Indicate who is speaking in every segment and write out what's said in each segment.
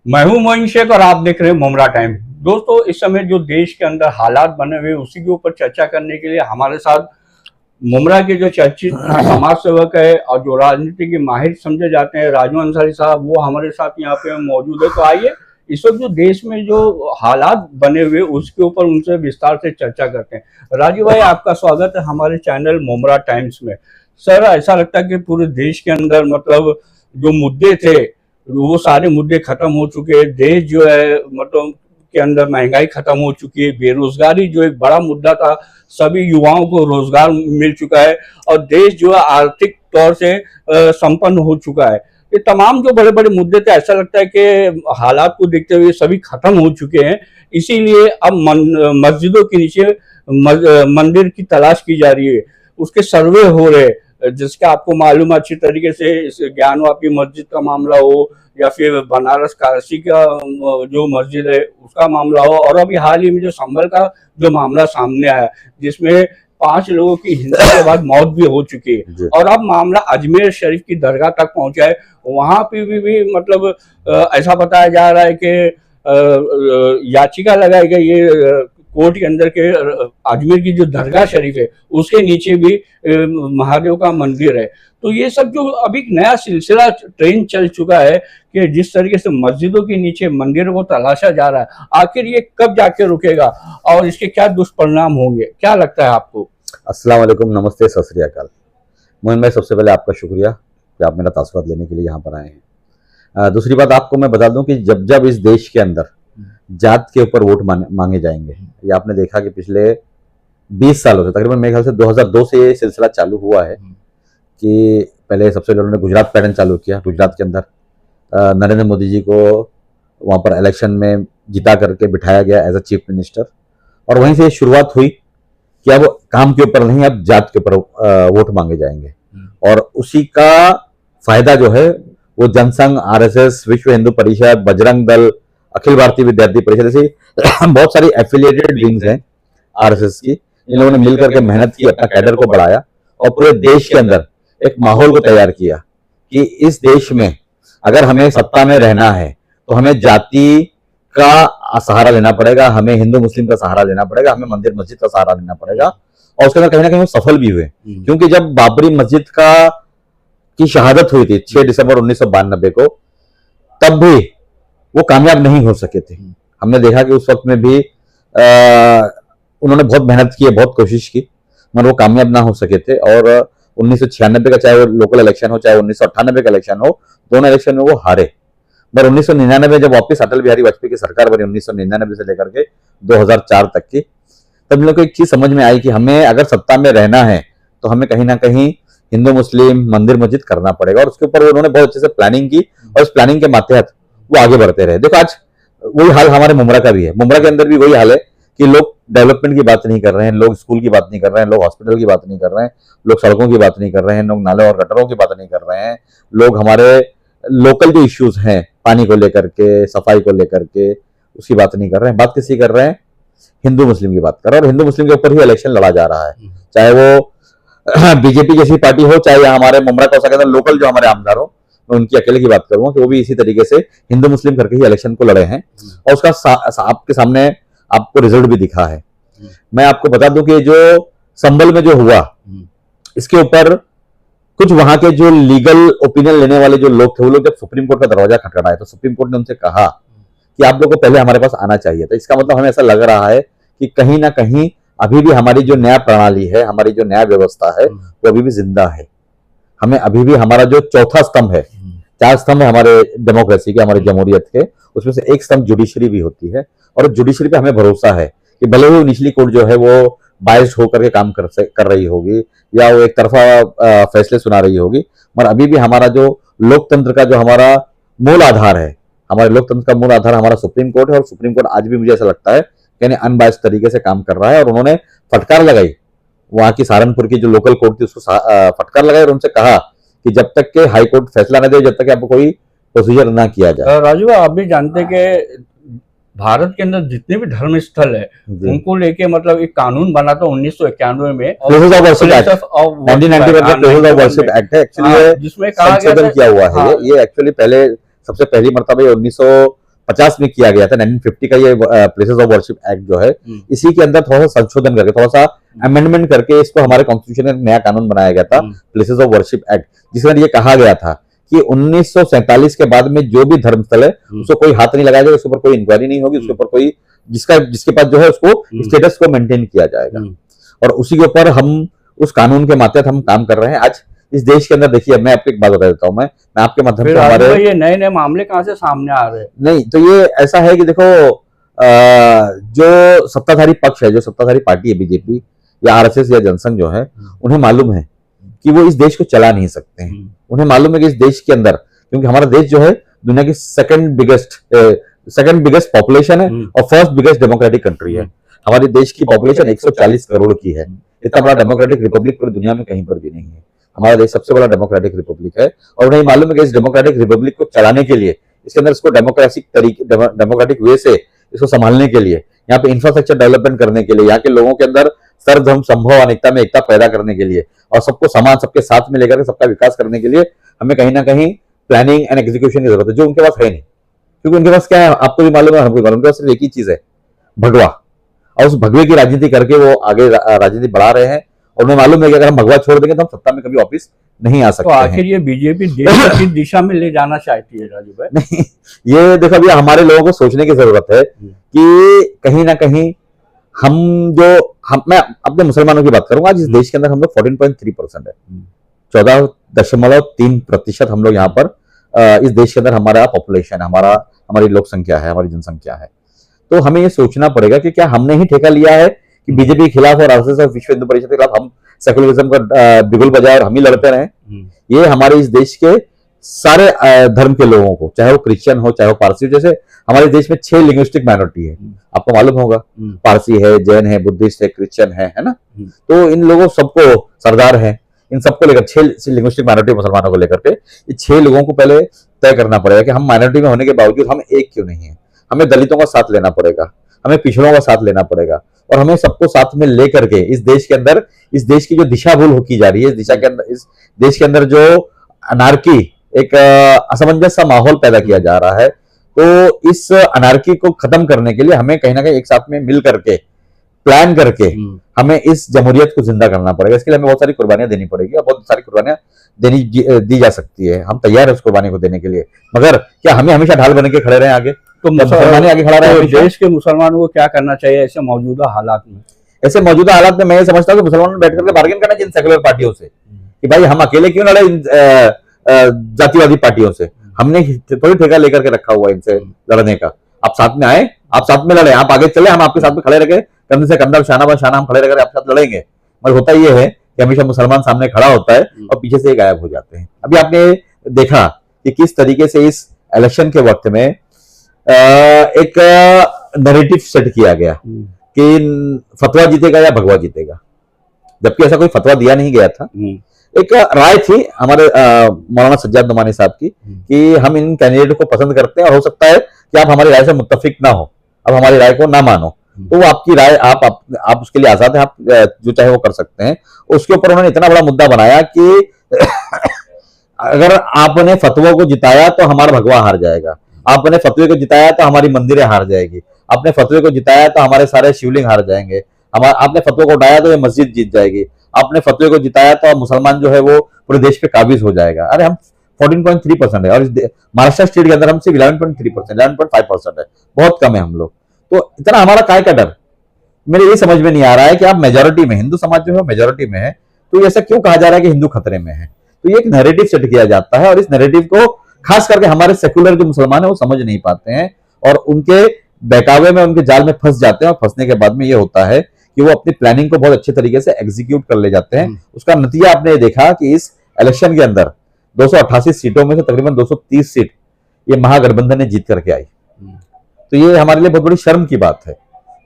Speaker 1: मैं हूं मोइन शेख और आप देख रहे हैं मुमरा टाइम। दोस्तों, इस समय जो देश के अंदर हालात बने हुए उसी के ऊपर चर्चा करने के लिए हमारे साथ मुमरा के जो चर्चित समाज सेवक है और जो राजनीति के माहिर समझे जाते हैं राजू अंसारी साहब, वो हमारे साथ यहाँ पे मौजूद है। तो आइए इस वक्त जो देश में जो हालात बने हुए उसके ऊपर उनसे विस्तार से चर्चा करते हैं। राजू भाई, आपका स्वागत है हमारे चैनल मुमरा टाइम्स में। सर, ऐसा लगता है कि पूरे देश के अंदर मतलब जो मुद्दे थे वो सारे मुद्दे खत्म हो चुके हैं। देश जो है मतलब के अंदर महंगाई खत्म हो चुकी है, बेरोजगारी जो एक बड़ा मुद्दा था, सभी युवाओं को रोजगार मिल चुका है और देश जो है आर्थिक तौर से संपन्न हो चुका है। ये तमाम जो बड़े बड़े मुद्दे थे, ऐसा लगता है कि हालात को देखते हुए सभी खत्म हो चुके हैं। इसीलिए अब मस्जिदों के नीचे मंदिर की तलाश की जा रही है, उसके सर्वे हो रहे हैं। जिसका आपको मालूम अच्छी तरीके से इस ज्ञानवापी मस्जिद का मामला हो या फिर बनारस काशी का जो मस्जिद है उसका मामला हो, और अभी हाल ही में जो संभल का जो मामला सामने आया जिसमें 5 लोगों की हिंसा के बाद मौत भी हो चुकी है, और अब मामला अजमेर शरीफ की दरगाह तक पहुंचा है। वहां पे भी मतलब ऐसा बताया जा रहा है कि याचिका लगाई गई है कोर्ट के अंदर के अजमेर की जो दरगाह शरीफ है उसके नीचे भी महादेव का मंदिर है। तो ये सब जो अभी नया सिलसिला ट्रेंड चल चुका है कि जिस तरीके से मस्जिदों के नीचे मंदिरों को तलाशा जा रहा है, आखिर ये कब जाके रुकेगा और इसके क्या दुष्परिणाम होंगे, क्या लगता है आपको?
Speaker 2: अस्सलाम वालेकुम, नमस्ते, सत श्री अकाल। मोहन भाई, सबसे पहले आपका शुक्रिया कि आप मेरा तासुरात लेने के लिए यहाँ पर आए हैं। दूसरी बात आपको मैं बता दूं कि जब जब इस देश के अंदर जात के ऊपर वोट मांगे जाएंगे, ये आपने देखा कि पिछले 20 सालों से, तकरीबन मेरे ख्याल से 2002 से ये सिलसिला चालू हुआ है कि पहले सबसे पहले उन्होंने गुजरात पैटर्न चालू किया। गुजरात के अंदर नरेंद्र मोदी जी को वहाँ पर इलेक्शन में जिता करके बिठाया गया एज अ चीफ मिनिस्टर, और वहीं से शुरुआत हुई कि अब काम के ऊपर नहीं, अब जात के ऊपर वोट मांगे जाएंगे। और उसी का फायदा जो है वो जनसंघ, आरएसएस, विश्व हिंदू परिषद, बजरंग दल, अखिल भारतीय विद्यार्थी परिषद, ऐसी बहुत सारी एफिलिएटेड विंग्स हैं आरएसएस की। इन लोगों ने मिलकर के मेहनत की, अपना कैडर को बढ़ाया और पूरे देश के अंदर एक माहौल को तैयार किया कि इस देश में अगर हमें सत्ता में रहना है तो हमें जाति का सहारा लेना पड़ेगा, हमें हिंदू मुस्लिम का सहारा लेना पड़ेगा, हमें मंदिर मस्जिद का सहारा लेना पड़ेगा। और उसके अंदर कहीं ना कहीं वो सफल भी हुए, क्योंकि जब बाबरी मस्जिद की शहादत हुई थी 6 दिसंबर 1992 को, तब भी वो कामयाब नहीं हो सके थे। हमने देखा कि उस वक्त में भी उन्होंने बहुत मेहनत की, बहुत कोशिश की, मगर वो कामयाब ना हो सके थे। और 1996 का चाहे वो लोकल इलेक्शन हो, चाहे 1998 का इलेक्शन हो, दोनों इलेक्शन में वो हारे। पर 1999 जब वापस अटल बिहारी वाजपेयी की सरकार बनी, 1999 से लेकर के 2004 तक की, तब लोगों को एक चीज समझ में आई कि हमें अगर सत्ता में रहना है तो हमें कहीं ना कहीं हिंदू मुस्लिम मंदिर मस्जिद करना पड़ेगा। और उसके ऊपर उन्होंने बहुत अच्छे से प्लानिंग की और इस प्लानिंग के मातहत वो आगे बढ़ते रहे। देखो, आज वही हाल हमारे मुमरा का भी है। मुमरा के अंदर भी वही हाल है कि लोग डेवलपमेंट की बात नहीं कर रहे हैं, लोग स्कूल की बात नहीं कर रहे हैं, लोग हॉस्पिटल की बात नहीं कर रहे हैं, लोग सड़कों की बात नहीं कर रहे हैं, लोग नाले और गटरों की बात नहीं कर रहे हैं, लोग हमारे लोकल जो इश्यूज हैं पानी को लेकर के, सफाई को लेकर के, उसकी बात नहीं कर रहे हैं। बात किसी कर रहे हैं? हिंदू मुस्लिम की बात कर रहे हैं, और हिंदू मुस्लिम के ऊपर ही इलेक्शन लड़ा जा रहा है। चाहे वो बीजेपी जैसी पार्टी हो, चाहे हमारे मुमरा का हो सके लोकल जो हमारे आमदार हो, मैं उनकी अकेले की बात करूंगा कि वो भी इसी तरीके से हिंदू मुस्लिम करके ही इलेक्शन को लड़े हैं, और उसका आपके सामने आपको रिजल्ट भी दिखा है। मैं आपको बता दूं कि जो संभल में जो हुआ, इसके ऊपर कुछ वहां के जो लीगल ओपिनियन लेने वाले जो लोग थे, वो लोग जब सुप्रीम कोर्ट का दरवाजा खटखटाया तो सुप्रीम कोर्ट ने उनसे कहा कि आप लोगों को पहले हमारे पास आना चाहिए था। इसका मतलब हमें ऐसा लग रहा है कि कहीं ना कहीं अभी भी हमारी जो न्याय प्रणाली है, हमारी जो न्याय व्यवस्था है, वो अभी भी जिंदा है। हमें अभी भी हमारा जो चौथा स्तंभ है, 4 स्तंभ है हमारे डेमोक्रेसी के, हमारी जमहूरियत के, उसमें से एक स्तंभ जुडिशरी भी होती है। और जुडिशरी पे हमें भरोसा है कि भले ही निचली कोर्ट जो है वो बायस्ड होकर के काम कर रही होगी या वो एक तरफा फैसले सुना रही होगी, मगर अभी भी हमारा जो लोकतंत्र का जो हमारा मूल आधार है, हमारे लोकतंत्र का मूल आधार हमारा सुप्रीम कोर्ट है। और सुप्रीम कोर्ट आज भी मुझे ऐसा लगता है कि अनबायस्ड तरीके से काम कर रहा है। और उन्होंने फटकार लगाई, वहां की सहारनपुर की जो लोकल कोर्ट थी उसको फटकार लगाई और उनसे कहा कि जब तक के हाई कोर्ट फैसला न दे, जब तक आपको कोई प्रोसीजर ना किया जाए।
Speaker 1: राजू, आप भी जानते कि भारत के अंदर जितने भी धर्म स्थल है उनको लेके मतलब एक कानून बना था 1991 में, जिसमें कहा गया
Speaker 2: किया हुआ है। ये एक्चुअली सबसे पहली मर्तबा 1900 50 में किया गया था, 1950 का ये प्लेसेस ऑफ वर्शिप एक्ट जो है, इसी के अंदर थोड़ा सा संशोधन करके, थोड़ा सा अमेंडमेंट करके इसको हमारे कॉन्स्टिट्यूशन में नया कानून बनाया गया था, प्लेसेस ऑफ वर्शिप एक्ट, जिसमें ये कहा गया था कि 1947 के बाद में जो भी धर्मस्थल है उसको कोई हाथ नहीं लगाया जाएगा, उसके ऊपर कोई इंक्वायरी नहीं होगी, उसके ऊपर कोई जिसके पास जो है उसको स्टेटस को मेंटेन किया जाएगा। और उसी के ऊपर हम उस कानून के माध्यम हम काम कर रहे हैं। आज इस देश के अंदर देखिए, मैं आपको एक बात बता देता हूँ, मैं आपके माध्यम से हमारे
Speaker 1: ये नए नए मामले कहाँ से सामने आ रहे हैं?
Speaker 2: नहीं तो ये ऐसा है कि देखो, जो सत्ताधारी पक्ष है, जो सत्ताधारी पार्टी है बीजेपी या आरएसएस या जनसंघ जो है, उन्हें मालूम है कि वो इस देश को चला नहीं सकते हैं। उन्हें मालूम है कि इस देश के अंदर, क्योंकि हमारा देश जो है दुनिया की सेकंड बिगेस्ट पॉपुलेशन है और फर्स्ट बिगेस्ट डेमोक्रेटिक कंट्री है। हमारे देश की पॉपुलेशन 140 करोड़ की है। इतना बड़ा डेमोक्रेटिक रिपब्लिक पूरी दुनिया में कहीं पर भी नहीं है। हमारा देश सबसे बड़ा डेमोक्रेटिक रिपब्लिक है और उन्हें मालूम है कि इस डेमोक्रेटिक रिपब्लिक को चलाने के लिए, इसके अंदर इसको डेमोक्रेटिक वे से इसको संभालने के लिए, यहाँ पे इंफ्रास्ट्रक्चर डेवलपमेंट करने के लिए, यहाँ के लोगों के अंदर सर्वधर्म संभव अनेकता में एकता पैदा करने के लिए और सबको समान, सबके साथ में लेकर के सबका विकास करने के लिए हमें कहीं ना कहीं प्लानिंग एंड एग्जीक्यूशन की जरूरत है, जो उनके पास है नहीं। क्योंकि उनके पास क्या है, आपको भी मालूम है, हमको भी मालूम है, उनके पास सिर्फ एक ही चीज है, भगवा। और उस भगवे की राजनीति करके वो आगे राजनीति बढ़ा रहे हैं और उन्हें मालूम है कि अगर हम भगवा छोड़ देंगे तो हम सत्ता में कभी वापस नहीं आ सकते।
Speaker 1: तो आखिर ये बीजेपी देश को किस दिशा में ले जाना चाहती है राजू भाई?
Speaker 2: नहीं, ये देखो, अभी हमारे लोगों को सोचने की जरूरत है कि कहीं ना कहीं मैं अपने मुसलमानों की बात करूंगा, आज इस देश के अंदर हम लोग 14.3% है, 14.3% हम लोग यहाँ पर इस देश के अंदर हमारा पॉपुलेशन, हमारी लोक संख्या है, हमारी जनसंख्या है। तो हमें ये सोचना पड़ेगा कि क्या हमने ही ठेका लिया है कि बीजेपी के खिलाफ और आरएसएस और विश्व हिंदू परिषद के खिलाफ हम सेकुलरिज्म का बिगुल बजाए और हम ही लड़ते रहे? ये हमारे इस देश के सारे धर्म के लोगों को, चाहे वो क्रिश्चियन हो, चाहे वो पारसी हो, जैसे हमारे देश में 6 लिंग्विस्टिक माइनॉरिटी है, आपको मालूम होगा, पारसी है, जैन है, बुद्धिस्ट है, क्रिश्चियन है ना। तो इन लोगों सबको, सरदार है, इन सबको लेकर 6 लिंग्विस्टिक माइनॉरिटी मुसलमानों को लेकर के ये 6 लोगों को पहले तय करना पड़ेगा कि हम माइनॉरिटी में होने के बावजूद हम एक क्यों नहीं है। हमें दलितों का साथ लेना पड़ेगा, हमें पिछड़ों का साथ लेना पड़ेगा और हमें सबको साथ में लेकर के इस देश के अंदर, इस देश की जो दिशा भूल की जा रही है, इस देश के अंदर जो अनार्की, एक असमंजस सा माहौल पैदा किया जा रहा है, तो इस अनार्की को खत्म करने के लिए हमें कहीं ना कहीं एक साथ में मिल करके, प्लान करके हमें इस जमहूरियत को जिंदा करना पड़ेगा। इसके लिए हमें बहुत सारी कुर्बानियां देनी पड़ेगी और बहुत सारी कुर्बानियां दी जा सकती है। हम तैयार है उस कुर्बानी को देने के लिए, मगर क्या हमें हमेशा ढाल बन के खड़े रहे आगे?
Speaker 1: तो
Speaker 2: मुसलमान आगे खड़ा रहे?
Speaker 1: देश के मुसलमानों को क्या करना चाहिए ऐसे मौजूदा हालात में?
Speaker 2: ऐसे मौजूदा हालात में मैं ये समझता हूँ कि मुसलमान बैठ करके बार्गेन करना चाहिए इन सेकुलर पार्टियों से कि भाई हम अकेले क्यों लड़े इन जातिवादी पार्टियों से। हमने थोड़ी ठेका लेकर के रखा हुआ इनसे लड़ने का। आप साथ में आए, आप साथ में लड़े, आप आगे चले, हम आपके साथ में खड़े रहे, कंधे से कंधा, शाना बा शाना हम खड़े रहकर आपके साथ लड़ेंगे। मगर होता ये है कि हमेशा मुसलमान सामने खड़ा होता है और पीछे से गायब हो जाते हैं। अभी आपने देखा कि किस तरीके से इस इलेक्शन के वक्त में एक नैरेटिव सेट किया गया कि फतवा जीतेगा या भगवा जीतेगा, जबकि ऐसा कोई फतवा दिया नहीं गया था। एक राय थी हमारे मौलाना सज्जाद नोमानी साहब की कि हम इन कैंडिडेट को पसंद करते हैं और हो सकता है कि आप हमारी राय से मुत्तफिक ना हो, आप हमारी राय को ना मानो, तो वो आपकी राय, आप उसके लिए आजाद हैं, आप जो चाहे वो कर सकते हैं। उसके ऊपर उन्होंने इतना बड़ा मुद्दा बनाया कि अगर आपने फतवा को जिताया तो हमारा भगवा हार जाएगा, आपने फतवे को जिताया तो हमारी मंदिरें हार जाएगी, आपने फतवे को जिताया तो हमारे सारे शिवलिंग हार जाएंगे, आपने फतवे को उठाया तो ये मस्जिद जीत जाएगी, आपने फतवे को जिताया तो मुसलमान जो है वो पूरे देश पे काबिज हो जाएगा। अरे हम 14.3% है और महाराष्ट्र स्टेट के अंदर हम सिर्फ 11.3%, 11.5% है, बहुत कम है हम लोग। तो इतना हमारा काय का डर? मेरे ये समझ में नहीं आ रहा है कि आप मेजोरिटी में, हिंदू समाज जो है मेजोरिटी में है, तो ऐसा क्यों कहा जा रहा है कि हिंदू खतरे में है? तो ये एक नैरेटिव सेट किया जाता है और इस नैरेटिव को खास करके हमारे सेकुलर जो मुसलमान है वो समझ नहीं पाते हैं और उनके बहकावे में, उनके जाल में फंस जाते हैं और फंसने के बाद में ये होता है कि वो अपनी प्लानिंग को बहुत अच्छे तरीके से एग्जीक्यूट कर ले जाते हैं। उसका नतीजा आपने देखा कि इस इलेक्शन के अंदर 288 सीटों में से तकरीबन 230 सीट ये महागठबंधन ने जीत करके आई। तो ये हमारे लिए बहुत बड़ी शर्म की बात है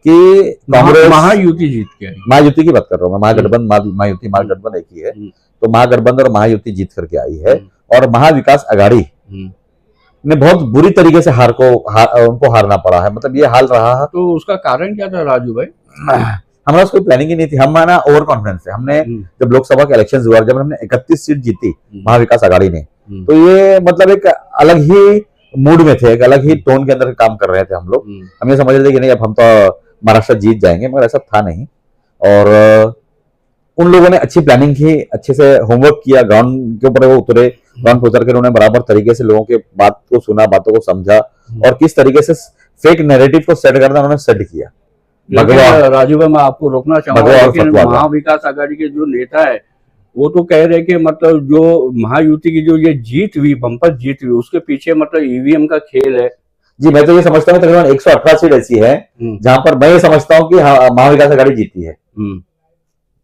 Speaker 2: कि कांग्रेस
Speaker 1: महायुति जीत के आई।
Speaker 2: महायुति की बात कर रहा हूँ मैं, महागठबंधन, महागठबंधन एक ही है, तो महागठबंधन और महायुति जीत करके आई है और महाविकास अघाड़ी ने बहुत बुरी तरीके से उनको हारना पड़ा है। मतलब ये हाल रहा है।
Speaker 1: तो उसका कारण क्या था राजू भाई?
Speaker 2: हमारा कोई प्लानिंग ही नहीं थी, हमारा ओवर कॉन्फिडेंस है। हमने जब लोकसभा के इलेक्शन हुआ, जब हमने 31 सीट जीती महाविकास अघाड़ी ने, तो ये मतलब एक अलग ही मूड में थे, एक अलग ही टोन के अंदर काम कर रहे थे हम लोग। हम ये समझ रहे थे कि नहीं अब हम तो महाराष्ट्र जीत जाएंगे, मगर ऐसा था नहीं। और उन लोगों ने अच्छी प्लानिंग की, अच्छे से होमवर्क किया, ग्राउंड के ऊपर वो उतरे, ग्राउंड पर उतर कर उन्होंने बराबर तरीके से लोगों के बात को सुना, बातों को समझा और किस तरीके से फेक नैरेटिव को सेट करना उन्होंने सेट किया।
Speaker 1: राजू भाई, मैं आपको रोकना चाहूंगा, लेकिन महाविकास आघाड़ी के जो नेता है वो तो कह रहे कि मतलब जो महायुति की जो ये जीत हुई, बम्पर जीत हुई, उसके पीछे मतलब ईवीएम का खेल है।
Speaker 2: जी, मैं तो ये समझता हूँ तकरीबन 118 सीट ऐसी है जहां पर मैं ये समझता हूँ कि महाविकास आघाड़ी जीती है।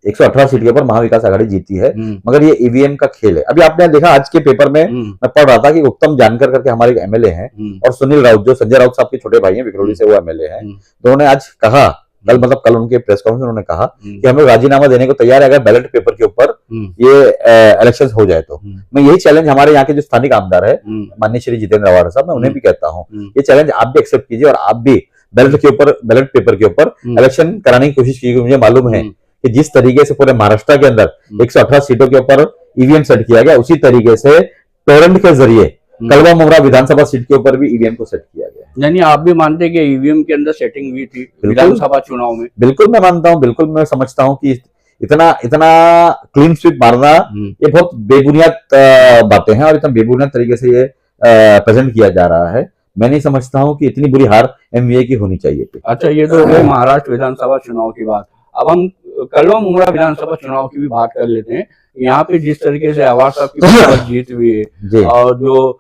Speaker 2: 118 सीट के ऊपर महाविकास आघाड़ी जीती है, मगर ये ईवीएम का खेल है। अभी आपने देखा आज के पेपर में, मैं पढ़ रहा था कि उत्तम जानकर करके हमारे एक एमएलए हैं और सुनील राउत जो संजय राउत साहब के छोटे भाई हैं, विक्रोली से वो एमएलए हैं, तो उन्होंने आज कहा, कल उनके प्रेस कॉन्फ्रेंस में उन्होंने कहा कि हम लोग राजीनामा देने को तैयार है अगर बैलेट पेपर के ऊपर ये इलेक्शन हो जाए तो। मैं यही चैलेंज हमारे यहाँ के जो स्थानिक आमदार है माननीय श्री जितेंद्र आवाड़ साहब, मैं उन्हें भी कहता हूँ ये चैलेंज आप भी एक्सेप्ट कीजिए और आप भी बैलेट पेपर के ऊपर इलेक्शन कराने की कोशिश कीजिए। मुझे मालूम है कि जिस तरीके से पूरे महाराष्ट्र के अंदर 118 सीटों के ऊपर ईवीएम सेट किया गया, उसी तरीके से टोरेंट के जरिए कलवा मुमरा विधानसभा सीट के ऊपर भी ईवीएम को सेट किया गया।
Speaker 1: यानी आप भी मानते हैं कि ईवीएम के अंदर सेटिंग हुई थी विधानसभा चुनाव में?
Speaker 2: बिल्कुल मैं मानता हूं, बिल्कुल मैं समझता हूं कि इतना क्लीन स्वीप मारना ये बहुत बेबुनियाद बातें हैं और इतना बेबुनियाद तरीके से ये प्रेजेंट किया जा रहा है। मैं नहीं समझता हूं कि इतनी बुरी हार एमवीए की होनी चाहिए थी।
Speaker 1: अच्छा, ये तो है महाराष्ट्र विधानसभा चुनाव की बात। अब हम कलवा मुमरा विधानसभा चुनाव की भी बात कर लेते हैं। यहाँ पे जिस तरीके से आवाज साहब की जीत हुई है और जो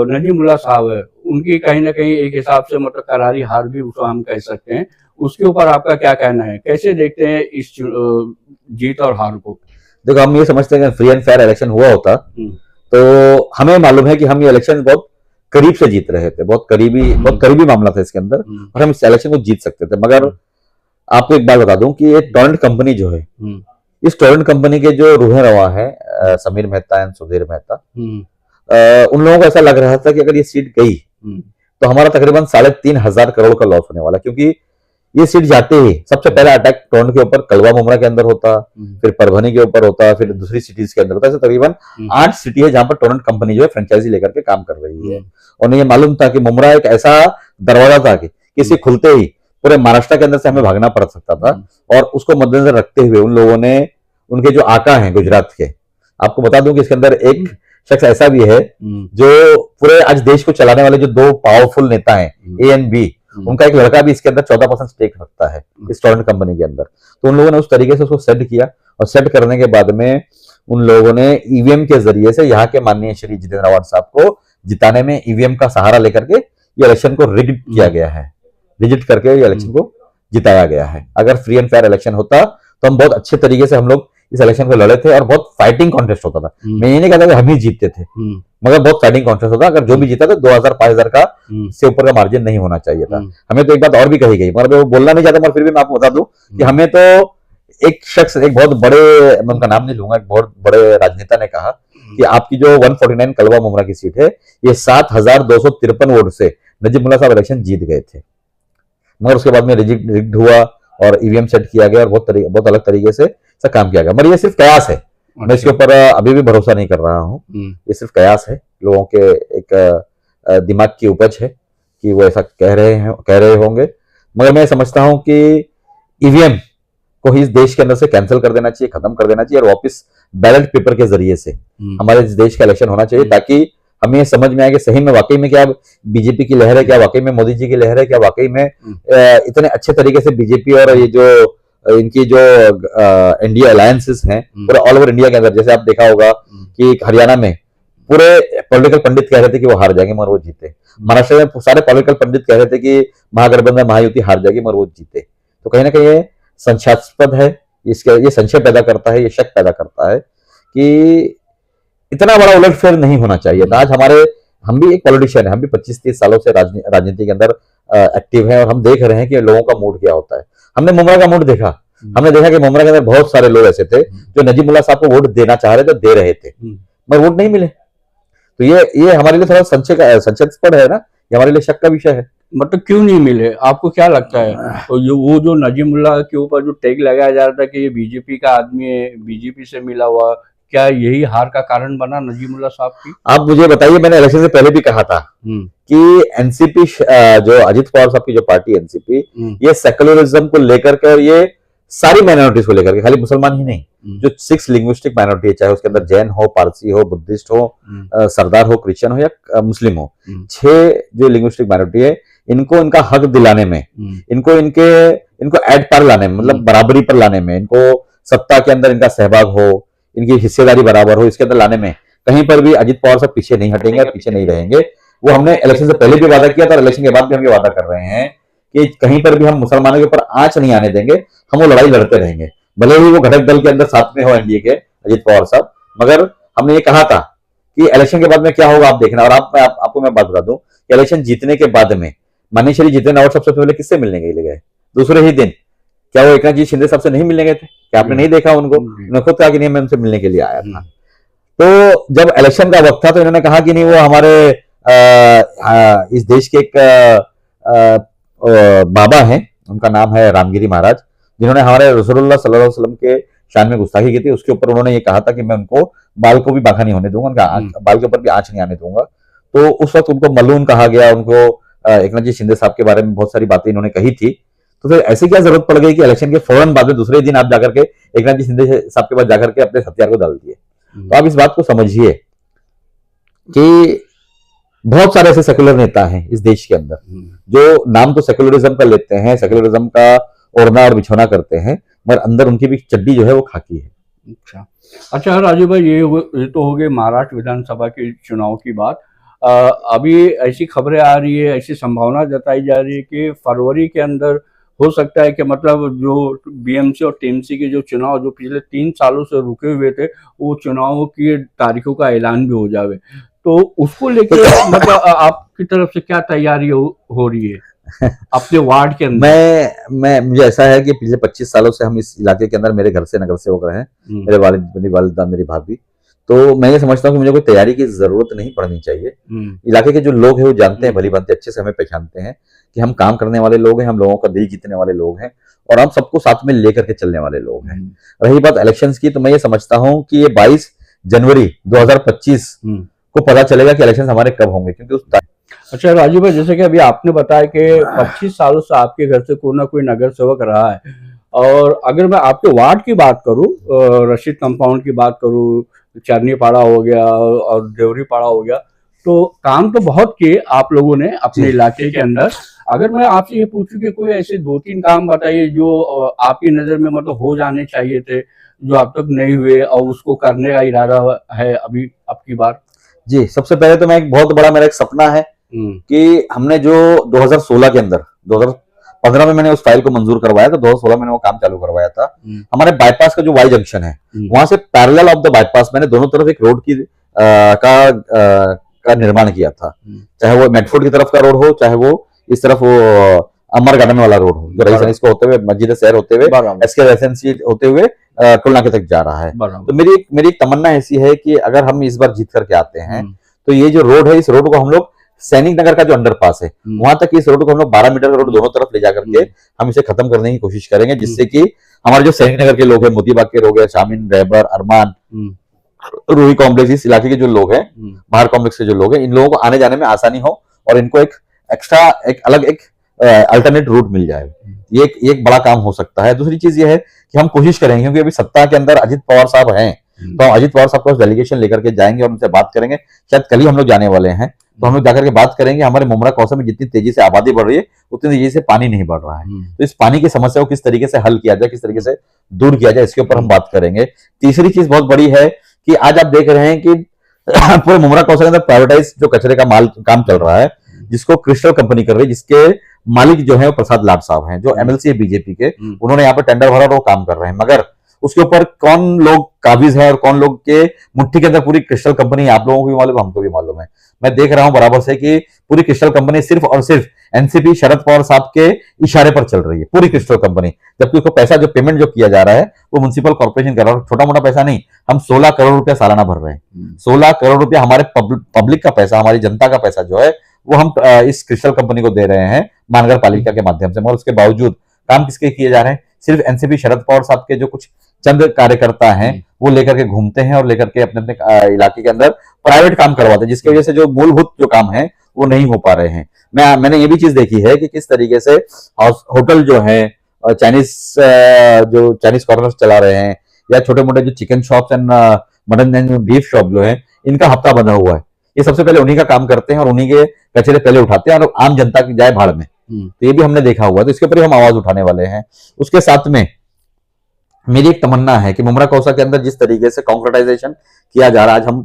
Speaker 1: नजीमुल्लाह साहब है उनकी कहीं ना कहीं एक हिसाब से मतलब करारी हार भी उसको हम कह सकते हैं, उसके ऊपर आपका क्या कहना है? कैसे देखते हैं इस जीत और हार को?
Speaker 2: देखो, हम ये समझते हैं कि फ्री एंड फेयर इलेक्शन हुआ होता तो हमें मालूम है कि हम ये इलेक्शन बहुत करीब से जीत रहे थे, बहुत करीबी मामला था इसके अंदर और हम इस इलेक्शन को जीत सकते थे। मगर आपको एक बात बता दूं कि ये टोरेंट कंपनी जो है, इस टोरेंट कंपनी के जो रूहे रवा है समीर मेहता एंड सुधीर मेहता, उन लोगों को ऐसा लग रहा था कि अगर ये सीट गई तो हमारा तकरीबन 3,500 करोड़ का लॉस होने वाला, क्योंकि ये सीट जाते ही सबसे पहला अटैक टोरेंट के ऊपर कलवा मुमरा के अंदर होता, फिर परभनी के ऊपर होता, फिर दूसरी सिटीज के अंदर होता। ऐसे तकरीबन 8 सिटी है जहां पर टोरेंट कंपनी जो है फ्रेंचाइजी लेकर के काम कर रही है। और उन्हें ये मालूम था कि मुमरा एक ऐसा दरवाजा था कि किसी खुलते ही पूरे महाराष्ट्र के अंदर से हमें भागना पड़ सकता था। और उसको मद्देनजर रखते हुए उन लोगों ने, उनके जो आका हैं गुजरात के, आपको बता दूं कि इसके अंदर एक शख्स ऐसा भी है जो पूरे आज देश को चलाने वाले जो 2 पावरफुल नेता हैं ए एंड बी, उनका एक लड़का भी इसके अंदर 14% स्टेक रखता है इस टोरेंट कंपनी के अंदर। तो उन लोगों ने उस तरीके से उसको सेट किया और सेट करने के बाद में उन लोगों ने ईवीएम के जरिए से यहाँ के माननीय श्री जितेंद्र आवाड़ साहब को जिताने में ईवीएम का सहारा लेकर के ये इलेक्शन को रिग्ड किया गया है, रिजिट करके ये इलेक्शन को जिताया गया है। अगर फ्री एंड फेयर इलेक्शन होता तो हम बहुत अच्छे तरीके से हम लोग इस इलेक्शन को लड़े थे और बहुत फाइटिंग कॉन्टेस्ट होता था। मैं ये नहीं कहता कि हम ही जीतते थे, मगर बहुत फाइटिंग कॉन्टेस्ट होता। अगर जो भी जीता तो 2,000-5,000 का से ऊपर का मार्जिन नहीं होना चाहिए था। हमें तो एक बात और भी कही गई, मगर मैं बोलना नहीं चाहता, मगर फिर भी मैं आपको बता दूं कि हमें तो एक शख्स, एक बहुत बड़े, मैं उनका नाम नहीं लूंगा, एक बहुत बड़े राजनेता ने कहा कि आपकी जो 149 कलवा मुमरा की सीट है ये 7,253 वोट से नजीमुल्लाह साहब इलेक्शन जीत गए थे। मगर उसके बाद में रिग्ड हुआ और ईवीएम सेट किया गया और बहुत अलग तरीके से काम किया गया। मगर ये सिर्फ कयास है, मैं इसके ऊपर अभी भी भरोसा नहीं कर रहा हूँ। ये सिर्फ कयास है, लोगों के एक दिमाग की उपज है कि वो ऐसा कह रहे होंगे। मगर मैं समझता हूँ कि ईवीएम को ही इस देश के अंदर से कैंसिल कर देना चाहिए, खत्म कर देना चाहिए और वापस बैलेट पेपर के जरिए से हमारे इस देश का इलेक्शन होना चाहिए, ताकि हमें ये समझ में आए कि सही में वाकई में क्या बीजेपी की लहर है, क्या वाकई में मोदी जी की लहर है, क्या वाकई में इतने अच्छे तरीके से बीजेपी और ये जो इनकी जो एनडीए अलायंसेस हैं पूरे ऑल ओवर इंडिया के अंदर, जैसे आप देखा होगा कि हरियाणा में पूरे पॉलिटिकल पंडित कह रहे थे कि वो हार जाएंगे मगर वो जीते। महाराष्ट्र में सारे पॉलिटिकल पंडित कह रहे थे कि महागठबंधन महायुति हार जाएगी मगर वो जीते। तो कहीं ना कहीं ये संशयास्पद है, ये संशय पैदा करता है, ये शक पैदा करता है कि इतना बड़ा उलटफेर नहीं होना चाहिए था। आज हम भी एक पॉलिटिशियन है, हम भी 25-30 सालों से राजनीति के अंदर एक्टिव हैं और हम देख रहे हैं कि लोगों का मूड क्या होता है। हमने मुमरा का मूड देखा, हमने देखा कि मुमरा के अंदर बहुत सारे लोग ऐसे थे जो नजीमुल्लाह साहब को वोट देना चाह रहे थे, दे रहे थे, मगर वोट नहीं मिले। तो ये हमारे लिए थोड़ा संशयास्पद है ना, ये हमारे लिए शक का विषय है।
Speaker 1: मतलब क्यों नहीं मिले, आपको क्या लगता है? तो वो जो नजीमुल्लाह के ऊपर जो टैग लगाया जा रहा था कि ये बीजेपी का आदमी है, बीजेपी से मिला हुआ, क्या यही हार का कारण बना नजीमुल्लाह साहब की?
Speaker 2: आप मुझे बताइए, मैंने इलेक्शन से पहले भी कहा था कि एनसीपी, जो अजित पवार साहब की जो पार्टी एनसीपी, ये सेकुलरिज्म को लेकर के, ये सारी माइनॉरिटीज को लेकर के, खाली मुसलमान ही नहीं, जो 6 लिंग्विस्टिक माइनॉरिटी है, चाहे उसके अंदर जैन हो, पारसी हो, बुद्धिस्ट हो, सरदार हो, क्रिश्चियन हो या मुस्लिम हो, 6 जो लिंग्विस्टिक माइनॉरिटी है, इनको इनका हक दिलाने में, इनको एड पर लाने में, मतलब बराबरी पर लाने में, इनको सत्ता के अंदर इनका सहभाग हो, इनकी हिस्सेदारी बराबर हो, इसके अंदर लाने में कहीं पर भी अजित पवार साहब पीछे नहीं हटेंगे, पीछे नहीं रहेंगे। वो हमने इलेक्शन से पहले भी वादा किया था और इलेक्शन के बाद भी हम ये वादा कर रहे हैं कि कहीं पर भी हम मुसलमानों के ऊपर आंच नहीं आने देंगे, हम वो लड़ाई लड़ते रहेंगे, भले ही वो घटक दल के अंदर साथ में हो एनडीए के अजित पवार साहब। मगर हमने ये कहा था कि इलेक्शन के बाद में क्या होगा आप देखना। और आपको मैं बात बता दूं कि इलेक्शन जीतने के बाद में माननीय श्री जितेंद्र रावत सबसे पहले किससे मिलने गए? दूसरे ही दिन। क्या वो एकनाथ जी शिंदे साहब से नहीं मिलने गए थे? क्या आपने नहीं देखा उनको? उन्होंने खुद कहा कि नहीं, मैं उनसे मिलने के लिए आया था। तो जब इलेक्शन का वक्त था तो इन्होंने कहा कि नहीं, वो हमारे इस देश के एक बाबा हैं, उनका नाम है रामगिरी महाराज, जिन्होंने हमारे रसूलुल्लाह सल्लल्लाहु अलैहि वसल्लम के शान में गुस्ताखी की थी। उसके ऊपर उन्होंने ये कहा था कि मैं उनको बाल को भी बांका नहीं होने दूंगा, उनका बाल के ऊपर भी आंच नहीं आने दूंगा। तो उस वक्त उनको मलून कहा गया, उनको एकनाथ जी शिंदे साहब के बारे में बहुत सारी बातें इन्होंने कही थी। तो फिर ऐसी क्या जरूरत पड़ गई कि इलेक्शन के फौरन बाद में दूसरे दिन आप जाकर के एकनाथ जी शिंदे साहब के पास जाकर के अपने हथियार को डाल दिए? तो आप इस बात को समझिए कि बहुत सारे ऐसे सेकुलर नेता हैं इस देश के अंदर जो नाम तो सेकुलरिज्म का लेते हैं, सेकुलरिज्म का ओढ़ना और बिछोना करते हैं, मगर अंदर उनकी भी चड्डी जो है वो खाकी है।
Speaker 1: अच्छा राजू भाई, ये तो हो गई महाराष्ट्र विधानसभा के चुनाव की बात। अभी ऐसी खबरें आ रही है, ऐसी संभावना जताई जा रही है कि फरवरी के अंदर हो सकता है कि मतलब जो बीएमसी और टीएमसी के जो चुनाव जो पिछले 3 सालों से रुके हुए थे, वो चुनावों की तारीखों का ऐलान भी हो जावे। तो उसको लेकर मतलब आपकी तरफ से क्या तैयारी हो रही है अपने वार्ड के अंदर?
Speaker 2: मुझे ऐसा है कि पिछले 25 सालों से हम इस इलाके के अंदर, मेरे घर से नगर सेवक रहे हैं, मेरे वालिद, मेरी वालिदा, मेरी भाभी। तो मैं ये समझता हूँ कि मुझे कोई तैयारी की जरूरत नहीं पड़नी चाहिए। इलाके के जो लोग हैं वो जानते हैं, भली भांति अच्छे से हमें पहचानते हैं कि हम काम करने वाले लोग हैं, हम लोगों का दिल जीतने वाले लोग हैं और हम सबको साथ में लेकर के चलने वाले लोग हैं। रही बात इलेक्शंस की, तो मैं ये समझता हूँ कि ये 22 जनवरी 2025 को पता चलेगा कि इलेक्शन हमारे कब होंगे, क्योंकि उस।
Speaker 1: अच्छा राजू भाई, जैसे कि अभी आपने बताया कि 25 सालों से आपके घर से कोई ना कोई नगर सेवक रहा है, और अगर मैं आपके वार्ड की बात करूं, रशीद कंपाउंड की बात करूं, चरनी पाड़ा हो गया और देवरी पाड़ा हो गया, तो काम तो बहुत किए आप लोगों ने अपने इलाके के अंदर। अगर मैं आपसे ये पूछूं कि कोई ऐसे 2-3 काम बताइए जो आपकी नजर में मतलब हो जाने चाहिए थे, जो अब तक नहीं हुए और उसको करने का इरादा है अभी आपकी बार?
Speaker 2: जी, सबसे पहले तो मैं एक बहुत बड़ा मेरा एक सपना है कि हमने जो 2016 के अंदर, 2015 में मैंने उस फाइल को मंजूर करवाया था, 2016 में वो काम चालू करवाया था। हमारे बाईपास का जो वाई जंक्शन है, वहां से पैरेलल ऑफ द बाईपास मैंने दोनों तरफ एक रोड की का निर्माण किया था। चाहे वो मेडफोर्ड की तरफ का रोड हो, चाहे वो इस तरफ वो अमर गार्डन वाला रोड हो, जो रईस को होते हुए, मस्जिद शहर होते हुए, एसके रेसिडेंसी होते हुए टोल नाके तक जा रहा है। तो मेरी एक तमन्ना ऐसी है कि अगर हम इस बार जीत करके आते हैं तो ये जो रोड है, इस रोड को हम लोग सैनिक नगर का जो अंडरपास है वहां तक, इस रोड को हम लोग 12 मीटर रोड दोनों तरफ ले जाकर के हम इसे खत्म करने की कोशिश करेंगे, जिससे कि हमारे जो सैनिक नगर के लोग हैं, मोतीबाग के लोग हैं, शामीन, रहबर, अरमान, रूही कॉम्प्लेक्स, इस इलाके के जो लोग हैं, बाहर कॉम्प्लेक्स के जो लोग हैं, इन लोगों को आने जाने में आसानी हो और इनको एक एक्स्ट्रा, एक अलग एक अल्टरनेट रूट मिल जाए। ये एक बड़ा काम हो सकता है। दूसरी चीज ये है कि हम कोशिश करेंगे, क्योंकि अभी सत्ता के अंदर अजित पवार साहब हैं, तो हम अजित पवार साहब को डेलीगेशन लेकर के जाएंगे और उनसे बात करेंगे। शायद कल ही हम लोग जाने वाले हैं, तो हम लोग जाकर के बात करेंगे हमारे मुमरा कौशल में जितनी तेजी से आबादी बढ़ रही है उतनी तेजी से पानी नहीं बढ़ रहा है, तो इस पानी की समस्या को किस तरीके से हल किया जाए, किस तरीके से दूर किया जाए, इसके ऊपर हम बात करेंगे। तीसरी चीज बहुत बड़ी है कि आज आप देख रहे हैं कि पूरे मुमरा कौशल के अंदर प्राइवेटाइज जो कचरे का माल काम चल रहा है, जिसको क्रिस्टल कंपनी कर रही है, जिसके मालिक जो है वो प्रसाद लाड साहब हैं, जो एमएलसी है बीजेपी के। उन्होंने यहाँ पर टेंडर भरा और वो काम कर रहे हैं, मगर उसके ऊपर कौन लोग काबिज है और कौन लोग के मुट्ठी के अंदर पूरी क्रिस्टल कंपनी, आप लोगों को भी मालूम, हमको भी मालूम है। मैं देख रहा हूं बराबर से कि पूरी क्रिस्टल कंपनी सिर्फ और सिर्फ एनसीपी शरद पवार साहब के इशारे पर चल रही है, पूरी क्रिस्टल कंपनी, जबकि उसको पैसा जो पेमेंट जो किया जा रहा है वो म्युनिसिपल कॉर्पोरेशन कर रहा है। छोटा मोटा पैसा नहीं, हम 16 करोड़ रुपया सालाना भर रहे हैं। 16 करोड़ रुपया हमारे पब्लिक का पैसा, हमारी जनता का पैसा जो है वो हम इस क्रिस्टल कंपनी को दे रहे हैं महानगर पालिका के माध्यम से, मगर उसके बावजूद काम किसके किए जा रहे हैं? सिर्फ एनसीपी शरद पवार साहब के जो कुछ चंद कार्यकर्ता हैं वो लेकर के घूमते हैं और लेकर के अपने अपने इलाके के अंदर प्राइवेट काम करवाते हैं, जिसकी वजह से जो मूलभूत जो काम है वो नहीं हो पा रहे हैं। मैंने ये भी चीज देखी है कि किस तरीके से होटल जो है चाइनीज कॉर्नर चला रहे हैं, या छोटे मोटे जो chicken shops and mutton and beef shop जो है, इनका हफ्ता बंधा हुआ है। ये सबसे पहले उन्हीं का काम करते हैं और उन्हीं के कचरे पहले उठाते हैं और आम जनता की जाए भाड़ में। तो ये भी हमने देखा हुआ है, तो इसके ऊपर हम आवाज उठाने वाले हैं। उसके साथ में मेरी एक तमन्ना है कि मुमरा कौसा के अंदर जिस तरीके से कॉन्क्रीटाइजेशन किया जा रहा है, आज हम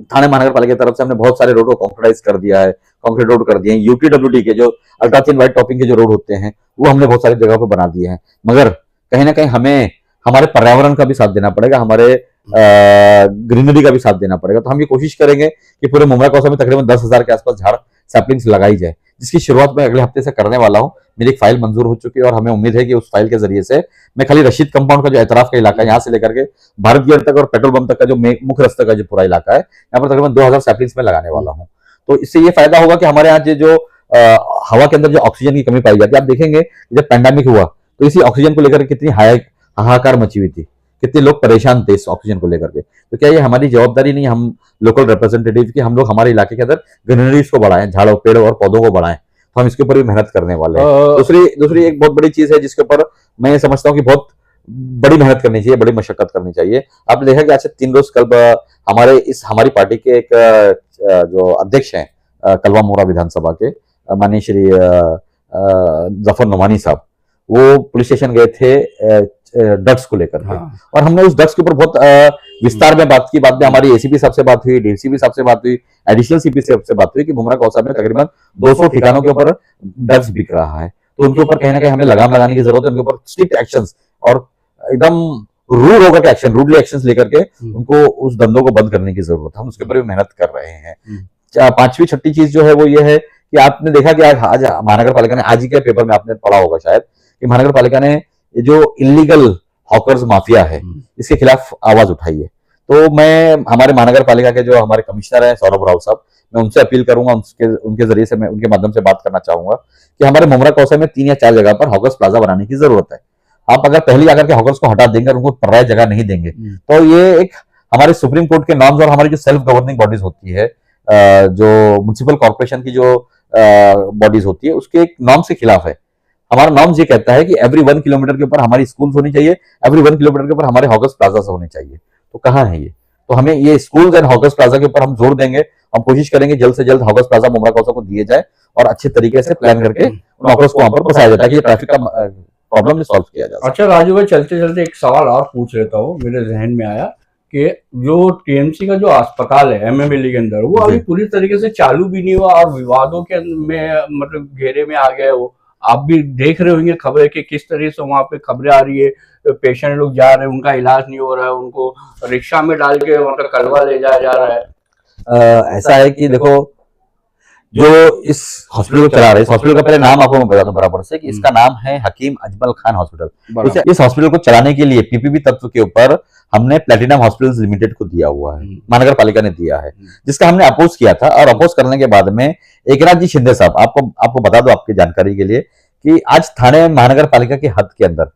Speaker 2: थाने महानगर पालिका की तरफ से हमने बहुत सारे रोड को कॉन्क्रीटाइज कर दिया है, कॉन्क्रीट रोड कर दिए हैं। यूपीडब्ल्यूडी के जो अल्ट्रा थिन वाइट टॉपिंग के जो रोड होते हैं वो हमने बहुत सारी जगह पर बना दिए हैं, मगर कहीं ना कहीं हमें हमारे पर्यावरण का भी साथ देना पड़ेगा, हमारे ग्रीनरी का भी साथ देना पड़ेगा। तो हम ये कोशिश करेंगे कि पूरे मुमरा कौसा में तकरीबन 10,000 के आसपास झाड़ सैपलिंग्स लगाई जाए, जिसकी शुरुआत मैं अगले हफ्ते से करने वाला हूं। मेरी एक फाइल मंजूर हो चुकी है और हमें उम्मीद है कि उस फाइल के जरिए से मैं खाली रशीद कंपाउंड का जो एतराफ का इलाका है, यहाँ से लेकर के भारत गेट तक और पेट्रोल पंप तक का जो मुख्य रास्ते का जो पूरा इलाका है, यहाँ पर तकरीबन 2000 सैपलिंग्स में लगाने वाला हूँ। तो इससे ये फायदा होगा कि हमारे यहाँ जो हवा के अंदर जो ऑक्सीजन की कमी पाई जाती है, आप देखेंगे जब पैंडेमिक हुआ तो इसी ऑक्सीजन को लेकर कितनी हाहाकार मची हुई थी, कितने लोग परेशान थे इस ऑक्सीजन को लेकर के। तो क्या ये हमारी जवाबदारी नहीं, हम लोकल रिप्रेजेंटेटिव की, हम लोग हमारे इलाके के अंदर ग्रीनरीज को बढ़ाएं, झाड़ों पेड़ और पौधों को बढ़ाएं। तो हम इसके ऊपर भी मेहनत करने वाले हैं। दूसरी एक बहुत बड़ी चीज है जिसके ऊपर मैं ये समझता हूँ कि बहुत बड़ी मेहनत करनी चाहिए, बड़ी मशक्कत करनी चाहिए। आपने देखा कि आज से 3 रोज कल हमारी पार्टी के एक जो अध्यक्ष हैं कलवा मोरा विधानसभा के, माननीय श्री जफर नोमानी साहब, वो पुलिस स्टेशन गए थे ड्रग्स को लेकर के। और हमने उस ड्रग्स के ऊपर बहुत विस्तार में बात की। बाद में हमारी एसीपी साहब से बात हुई, डीसीपी साहब से बात हुई, एडिशनल सीपी साहब से बात हुई कि मुमरा कौसा में तकरीबन 200 ठिकानों के ऊपर ड्रग्स बिक रहा है। तो उनके ऊपर कहीं ना कहीं हमें लगाम लगाने की जरूरत है, उनके ऊपर स्ट्रिक्ट एक्शंस और एकदम रूड होकर के एक्शन, रूडली एक्शंस लेकर के उनको उस धंधों को बंद करने की जरूरत है। हम उसके ऊपर भी मेहनत कर रहे हैं। पांचवी छठी चीज जो है वो ये है कि आपने देखा कि आज महानगर पालिका ने, आज ही के पेपर में आपने पढ़ा होगा शायद, कि महानगर पालिका ने जो इलीगल हॉकर्स माफिया है इसके खिलाफ आवाज उठाई है। तो मैं हमारे महानगर पालिका के जो हमारे कमिश्नर हैं सौरभ राव साहब, मैं उनसे अपील करूंगा, उनके जरिए से मैं उनके माध्यम से बात करना चाहूंगा कि हमारे मुमरा कौसा में 3 या 4 जगह पर हॉकर्स प्लाजा बनाने की जरूरत है। आप अगर पहले आकर के हॉकर्स को हटा देंगे और उनको पर्याय जगह नहीं देंगे तो ये एक हमारे सुप्रीम कोर्ट के नॉर्म्स और हमारी जो सेल्फ गवर्निंग बॉडीज होती है, जो म्युनिसिपल कॉर्पोरेशन की जो बॉडीज होती है, उसके एक नॉर्म के खिलाफ है। हमारा नॉर्म्स ये कहता है कि एवरी 1 किलोमीटर के ऊपर हमारी स्कूल्स होनी चाहिए, एवरी 1 किलोमीटर के ऊपर हमारे हॉकर्स प्लाजा होने चाहिए। तो कहाँ है ये? तो हमें ये स्कूल्स एंड हॉकर्स प्लाजा के ऊपर हम जोर देंगे। हम कोशिश करेंगे जल्द से जल्द हॉकर्स प्लाजा मुमरा कौसा को दिए जाए और अच्छे तरीके से प्लान करके उन हॉकर्स को वहां पर बसाया जाए ताकि ट्रैफिक का प्रॉब्लम सॉल्व किया जा सके।
Speaker 1: अच्छा राजू भाई, चलते चलते एक सवाल और पूछ लेता हूँ, मेरे जहन में आया कि जो टीएमसी का जो अस्पताल है एमएमएलए के अंदर, वो अभी पूरी तरीके से चालू भी नहीं हुआ और विवादों के में मतलब घेरे में आ गया है वो। आप भी देख रहे होंगे खबरें कि किस तरह से वहां पे खबरें आ रही है, पेशेंट लोग जा रहे हैं, उनका इलाज नहीं हो रहा है, उनको रिक्शा में डाल के उनका कलवा ले जाया जा रहा है।
Speaker 2: ऐसा है कि देखो, जो इस हॉस्पिटल को चला रहे हैं, इस हॉस्पिटल का पहले नाम आपको मैं बता दूं बराबर से कि इसका नाम है हकीम अजमल खान हॉस्पिटल। इस हॉस्पिटल को चलाने के लिए पीपीपी तत्व के ऊपर हमने प्लेटिनम हॉस्पिटल्स लिमिटेड को दिया हुआ है, महानगर पालिका ने दिया है, जिसका हमने अपोज किया था। और अपोज करने के बाद में एकनाथ जी शिंदे साहब, आपको बता दो आपकी जानकारी के लिए कि आज थाने महानगर पालिका की हद के अंदर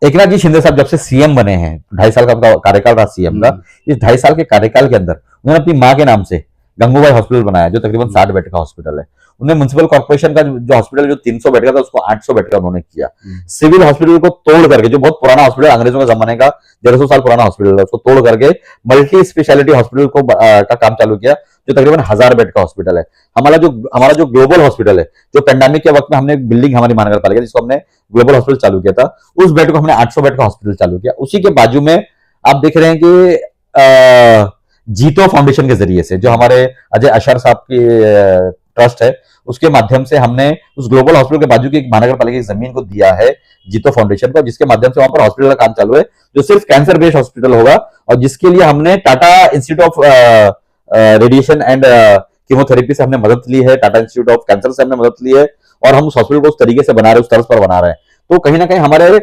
Speaker 2: एकनाथ जी शिंदे साहब जब से सीएम बने हैं, 2.5 साल का कार्यकाल रहा सीएम का, इस 2.5 साल के कार्यकाल के अंदर उन्होंने अपनी मां के नाम से गंगूबाई हॉस्पिटल बनाया, जो तकरीबन 60 बेड का हॉस्पिटल है। उन्हें म्युनिसिपल कॉर्पोरेशन का जो हॉस्पिटल जो 300 बेड का था, उसको 800 बेड का उन्होंने किया। सिविल हॉस्पिटल को तोड़ करके, जो बहुत पुराना हॉस्पिटल, अंग्रेजों के जमाने का 150 साल पुराना हॉस्पिटल है, उसको तोड़ करके मल्टी स्पेशलिटी हॉस्पिटल का काम चालू किया, जो तकरीबन 1000 बेड का हॉस्पिटल है। हमारा जो ग्लोबल हॉस्पिटल है, जो पेंडेमिक के वक्त में हमने बिल्डिंग हमारी महानगर पालिका जिसको हमने ग्लोबल हॉस्पिटल चालू किया था, उस बेड को हमने 800 बेड का हॉस्पिटल चालू किया। उसी के बाजू में आप देख रहे हैं कि जीतो फाउंडेशन के जरिए से, जो हमारे अजय अशर साहब की ट्रस्ट है, उसके माध्यम से हमने उस ग्लोबल हॉस्पिटल के बाजू की महानगर पालिका की जमीन को दिया है जीतो फाउंडेशन को, जिसके माध्यम से वहां पर हॉस्पिटल का काम चालू है, जो सिर्फ कैंसर बेस्ड हॉस्पिटल होगा। और जिसके लिए हमने Tata institute of radiation and chemotherapy से हमने मदद ली है, टाटा इंस्टीट्यूट ऑफ कैंसर से हमने मदद ली है, और हम उस हॉस्पिटल को उस तरीके से बना रहे हैं, उस तर्ज पर बना रहे हैं। तो कहीं ना कहीं हमारे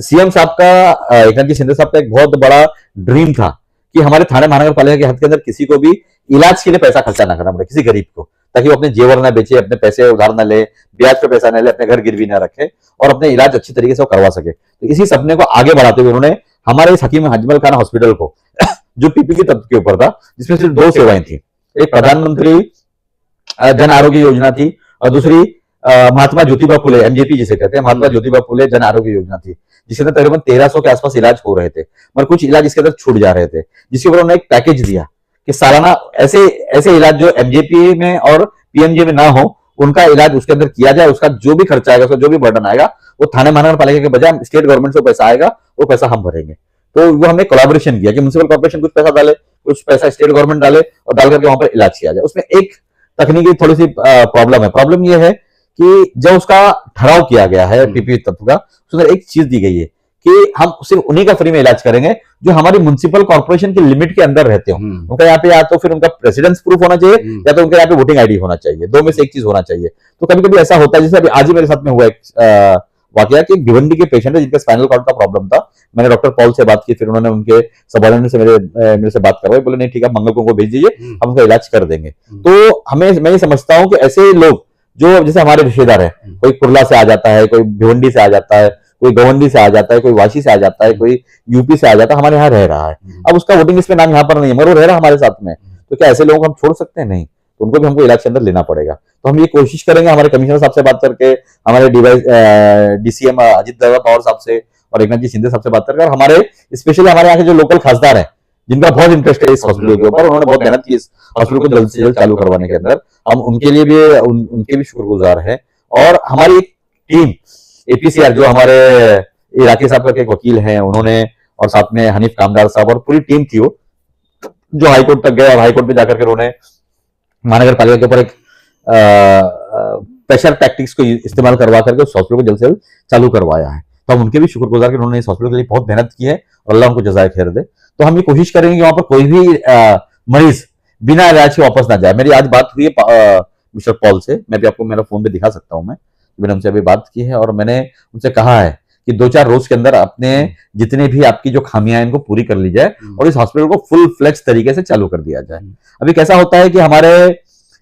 Speaker 2: सीएम साहब का, एकनाथ जी शिंदे साहब का एक बहुत बड़ा ड्रीम था कि हमारे थाने महानगर पालिका के हद के अंदर किसी को भी इलाज के लिए पैसा खर्चा ना करना पड़े, किसी गरीब को। ताकि वो अपने जेवर ना बेचे, अपने पैसे उधार ना ले, ब्याज पे पैसा ना ले, अपने घर गिरवी ना रखे और अपने इलाज अच्छी तरीके से वो करवा सके। तो इसी सपने को आगे बढ़ाते हुए उन्होंने हमारे इस हकीम अजमल खान हॉस्पिटल को जो पीपीपी तत्व के ऊपर था, जिसमें सिर्फ 2 सेवाएं थी, एक प्रधानमंत्री जन आरोग्य योजना थी और दूसरी महात्मा ज्योतिबा फुले, एमजेपी जिसे कहते हैं, महात्मा ज्योतिबा फुले जन आरोग्य योजना थी, जिसके अंदर तकरीबन 1300 के आसपास इलाज हो रहे थे, मगर कुछ इलाज इसके अंदर छूट जा रहे थे, जिसके ऊपर उन्होंने एक पैकेज दिया कि सालाना ऐसे ऐसे इलाज जो एमजेपी में और पीएमजे में ना हो, उनका इलाज उसके अंदर किया जाए, उसका जो भी खर्चा आएगा, उसका जो भी बर्डन आएगा, वो थाने महानगर पालिका के बजाय स्टेट गवर्नमेंट से पैसा आएगा, वो पैसा हम भरेंगे। तो वो हमने कोलैबोरेशन किया कि म्युनिसिपल कॉर्पोरेशन कुछ पैसा डाले, कुछ पैसा स्टेट गवर्नमेंट डाले और डाल करके वहां पर इलाज किया जाए। उसमें एक तकनीकी थोड़ी सी प्रॉब्लम है। प्रॉब्लम यह है कि जब उसका ठहराव किया गया है पीपीपी तत्व का, उसमें एक चीज दी गई है कि हम सिर्फ उन्हीं का फ्री में इलाज करेंगे जो हमारी म्युनिसिपल कॉर्पोरेशन की लिमिट के अंदर रहते हो। उनका यहाँ पे या तो फिर उनका प्रेसिडेंस प्रूफ होना चाहिए या तो उनका यहाँ पे वोटिंग आईडी होना चाहिए, 2 में से एक चीज होना चाहिए। तो कभी कभी ऐसा होता है, जैसे अभी आज ही मेरे साथ में हुआ एक वाकया कि भिवंडी के पेशेंट है जिनका स्पाइनल कॉर्ड का प्रॉब्लम था। मैंने डॉक्टर पॉल से बात की, फिर उन्होंने उनके सबॉर्डिनेट से मेरे से बात करवाई, बोले नहीं ठीक है, मंगल को भेज दीजिए, हम उनका इलाज कर देंगे। तो मैं ये समझता हूं कि ऐसे लोग जो जैसे हमारे रिश्तेदार है, कोई कुर्ला से आ जाता है, कोई भिवंडी से आ जाता है, कोई गवंडी से आ जाता है, कोई वाशी से आ जाता है, कोई यूपी से आ जाता है, हमारे यहाँ रह रहा है। अब उसका वोटिंग लिस्ट में नाम यहाँ पर नहीं है, मगर वो रह रहा है हमारे साथ में, तो क्या ऐसे लोगों को हम छोड़ सकते हैं? नहीं, तो उनको भी हमको इलाज के अंदर लेना पड़ेगा। तो हम ये कोशिश करेंगे हमारे कमिश्नर साहब से बात करके, हमारे डीसीएम अजित पवार साहब से और एकनाथ जी शिंदे साहब से बात करके, और हमारे स्पेशली हमारे यहाँ के जो लोकल खासदार है जिनका बहुत इंटरेस्ट है इस हॉस्पिटल के ऊपर, उन्होंने बहुत मेहनत की इस हॉस्पिटल को जल्द से जल्द चालू करवाने के अंदर, हम उनके लिए भी उनके भी शुक्रगुजार है। और हमारी टीम एपीसीआर जो हमारे इलाके साहब के एक वकील हैं उन्होंने, और साथ में हनीफ कामदार साहब और पूरी टीम थी वो, जो हाईकोर्ट तक गए और हाईकोर्ट में जाकर के उन्होंने महानगर पालिका के ऊपर एक प्रेशर टैक्टिक्स को इस्तेमाल करवा करके उस हॉस्पिटल को जल्द से जल्द चालू करवाया है। तो हम उनके भी शुक्रगुजार कि उन्होंने इस हॉस्पिटल के लिए बहुत मेहनत की है और अल्लाह उनको जज़ाए खैर दे। तो हम ये कोशिश करेंगे कि वहां पर कोई भी मरीज बिना इलाज के वापस ना जाए। मेरी आज बात हुई है मिस्टर पॉल से, मैं भी आपको मेरा फोन पे दिखा सकता हूं, मैंने उनसे अभी बात की है और मैंने उनसे कहा है कि 2-4 रोज के अंदर अपने जितने भी आपकी जो खामियां हैं इनको पूरी कर ली जाए और इस हॉस्पिटल को फुल फ्लेक्स तरीके से चालू कर दिया जाए। अभी कैसा होता है कि हमारे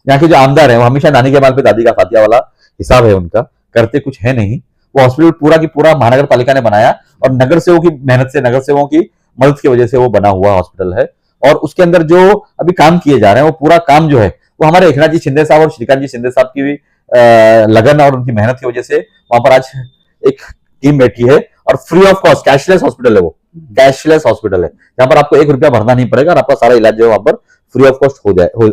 Speaker 2: यहाँ के जो आमदार है वो हमेशा नानी के माल पे दादी का फातिया वाला हिसाब है उनका, करते कुछ है नहीं। वो हॉस्पिटल पूरा की पूरा महानगर पालिका ने बनाया और नगर सेवकों की मेहनत से, नगर सेवकों की मदद की वजह से वो बना हुआ हॉस्पिटल है। और उसके अंदर जो अभी काम किए जा रहे हैं वो पूरा काम जो है वो हमारे एकनाथ जी शिंदे साहब और श्रीकांत जी शिंदे साहब की भी लगन और उनकी मेहनत की वजह से वहां पर आज एक टीम बैठी है और free of cost cashless hospital है, वो कैशलेस हॉस्पिटल है जहां पर आपको 1 रुपया भरना नहीं पड़ेगा और आपका सारा इलाज जो है वहां पर फ्री ऑफ कॉस्ट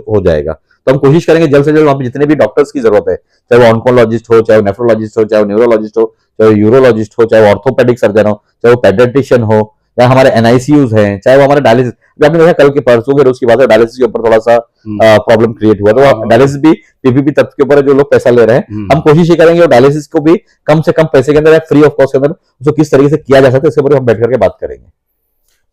Speaker 2: हो जाएगा। तो हम कोशिश करेंगे जल्द से जल्द वहां पर जितने भी डॉक्टर्स की जरूरत है, चाहे वो ऑन्कोलॉजिस्ट हो, चाहे वो नेफ्रोलॉजिस्ट हो, चाहे वो न्यूरोलॉजिस्ट हो, चाहे वो यूरोलॉजिस्ट हो, चाहे वो ऑर्थोपेडिक सर्जन हो, चाहे वो पेडियाट्रिशियन हो, या हमारे एनआईसीयूज हैं, चाहे वो हमारे डायलिसिस, आपने देखा कल के परसों के रोज की बात है, डायलिसिस के ऊपर थोड़ा सा प्रॉब्लम क्रिएट हुआ, तो डायलिसिस भी पीपीपी तत्व के ऊपर जो लोग पैसा ले रहे हैं, हम कोशिश ये करेंगे और डायलिसिस को भी कम से कम पैसे के अंदर, फ्री ऑफ कॉस्ट के अंदर उसको किस तरीके से किया जा सकता है इसके ऊपर हम बैठ करके बात करेंगे।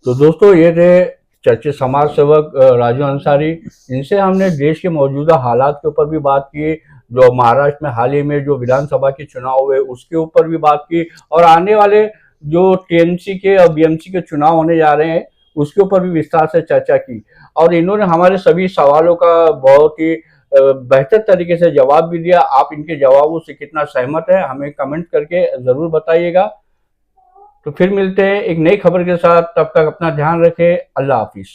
Speaker 1: तो दोस्तों ये थे चर्चित समाज सेवक राजू अंसारी, इनसे हमने देश के मौजूदा हालात के ऊपर भी बात की, जो महाराष्ट्र में हाल ही में जो विधानसभा के चुनाव हुए उसके ऊपर भी बात की, और आने वाले जो टीएमसी के और बीएमसी के चुनाव होने जा रहे हैं उसके ऊपर भी विस्तार से चर्चा की। और इन्होंने हमारे सभी सवालों का बहुत ही बेहतर तरीके से जवाब भी दिया। आप इनके जवाबों से कितना सहमत है हमें कमेंट करके जरूर बताइएगा। तो फिर मिलते हैं एक नई खबर के साथ, तब तक अपना ध्यान रखें। अल्लाह हाफिज।